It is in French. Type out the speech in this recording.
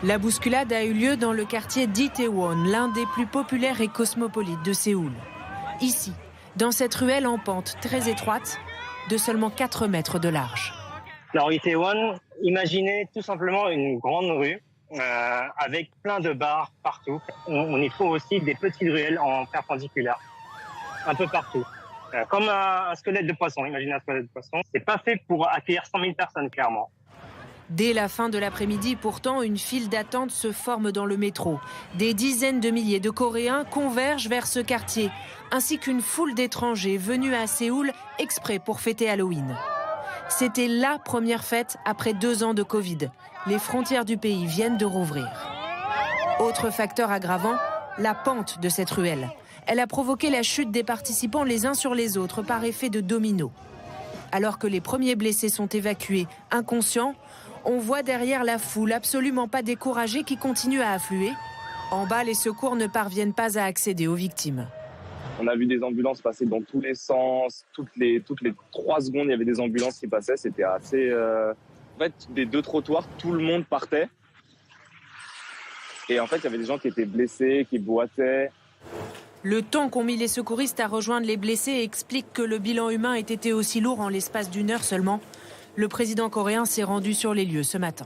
La bousculade a eu lieu dans le quartier d'Itaewon, l'un des plus populaires et cosmopolites de Séoul. Ici, dans cette ruelle en pente très étroite, de seulement 4 mètres de large. Alors Itaewon, imaginez tout simplement une grande rue avec plein de bars partout. On y trouve aussi des petites ruelles en perpendiculaire, un peu partout. Comme un squelette de poisson, imaginez un squelette de poisson. C'est pas fait pour accueillir 100 000 personnes, clairement. Dès la fin de l'après-midi, pourtant, une file d'attente se forme dans le métro. Des dizaines de milliers de Coréens convergent vers ce quartier, ainsi qu'une foule d'étrangers venus à Séoul exprès pour fêter Halloween. C'était la première fête après 2 ans de Covid. Les frontières du pays viennent de rouvrir. Autre facteur aggravant, la pente de cette ruelle. Elle a provoqué la chute des participants les uns sur les autres par effet de domino. Alors que les premiers blessés sont évacués, inconscients, on voit derrière la foule absolument pas découragée qui continue à affluer. En bas, les secours ne parviennent pas à accéder aux victimes. On a vu des ambulances passer dans tous les sens. Toutes les 3 secondes, il y avait des ambulances qui passaient. C'était assez... En fait, des 2 trottoirs, tout le monde partait. Et en fait, il y avait des gens qui étaient blessés, qui boitaient. Le temps qu'ont mis les secouristes à rejoindre les blessés explique que le bilan humain ait été aussi lourd en l'espace d'1 heure seulement. Le président coréen s'est rendu sur les lieux ce matin.